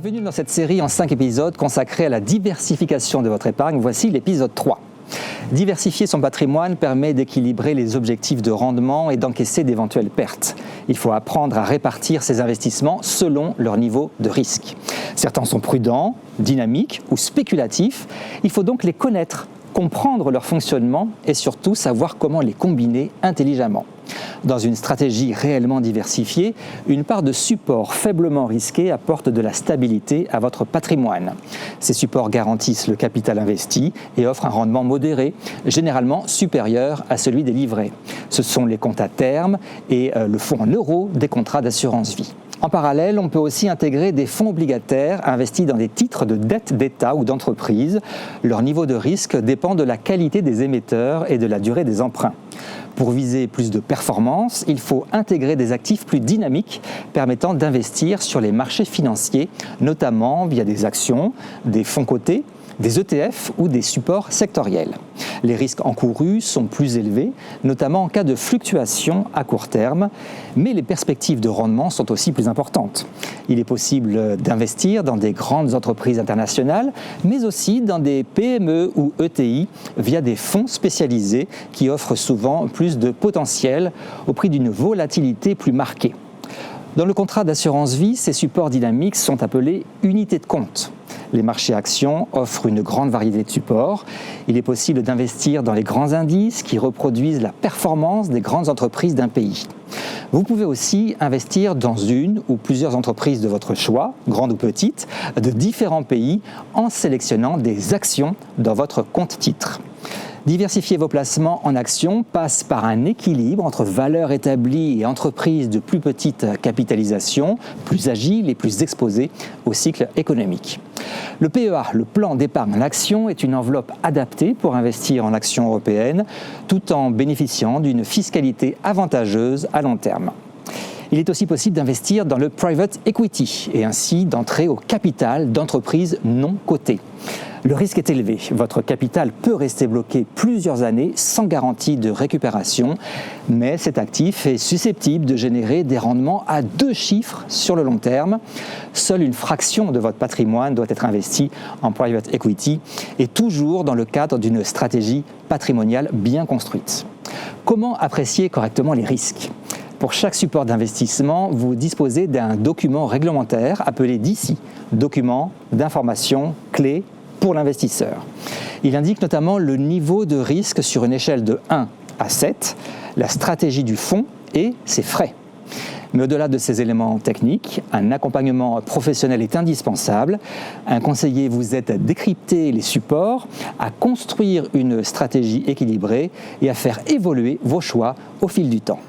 Bienvenue dans cette série en 5 épisodes consacrée à la diversification de votre épargne. Voici l'épisode 3. Diversifier son patrimoine permet d'équilibrer les objectifs de rendement et d'encaisser d'éventuelles pertes. Il faut apprendre à répartir ses investissements selon leur niveau de risque. Certains sont prudents, dynamiques ou spéculatifs. Il faut donc les connaître, comprendre leur fonctionnement et surtout savoir comment les combiner intelligemment. Dans une stratégie réellement diversifiée, une part de support faiblement risqué apporte de la stabilité à votre patrimoine. Ces supports garantissent le capital investi et offrent un rendement modéré, généralement supérieur à celui des livrets. Ce sont les comptes à terme et le fonds en euros des contrats d'assurance vie. En parallèle, on peut aussi intégrer des fonds obligataires investis dans des titres de dette d'État ou d'entreprise. Leur niveau de risque dépend de la qualité des émetteurs et de la durée des emprunts. Pour viser plus de performance, il faut intégrer des actifs plus dynamiques permettant d'investir sur les marchés financiers, notamment via des actions, des fonds cotés, des ETF ou des supports sectoriels. Les risques encourus sont plus élevés, notamment en cas de fluctuations à court terme, mais les perspectives de rendement sont aussi plus importantes. Il est possible d'investir dans des grandes entreprises internationales, mais aussi dans des PME ou ETI via des fonds spécialisés qui offrent souvent plus de potentiel au prix d'une volatilité plus marquée. Dans le contrat d'assurance vie, ces supports dynamiques sont appelés unités de compte. Les marchés actions offrent une grande variété de supports. Il est possible d'investir dans les grands indices qui reproduisent la performance des grandes entreprises d'un pays. Vous pouvez aussi investir dans une ou plusieurs entreprises de votre choix, grandes ou petites, de différents pays en sélectionnant des actions dans votre compte titre. Diversifier vos placements en actions passe par un équilibre entre valeurs établies et entreprises de plus petite capitalisation, plus agiles et plus exposées au cycle économique. Le PEA, le plan d'épargne en actions, est une enveloppe adaptée pour investir en actions européennes tout en bénéficiant d'une fiscalité avantageuse à long terme. Il est aussi possible d'investir dans le private equity et ainsi d'entrer au capital d'entreprises non cotées. Le risque est élevé. Votre capital peut rester bloqué plusieurs années sans garantie de récupération, mais cet actif est susceptible de générer des rendements à 2 chiffres sur le long terme. Seule une fraction de votre patrimoine doit être investie en private equity et toujours dans le cadre d'une stratégie patrimoniale bien construite. Comment apprécier correctement les risques ? Pour chaque support d'investissement, vous disposez d'un document réglementaire appelé DICI, document d'information clé pour l'investisseur. Il indique notamment le niveau de risque sur une échelle de 1 à 7, la stratégie du fonds et ses frais. Mais au-delà de ces éléments techniques, un accompagnement professionnel est indispensable. Un conseiller vous aide à décrypter les supports, à construire une stratégie équilibrée et à faire évoluer vos choix au fil du temps.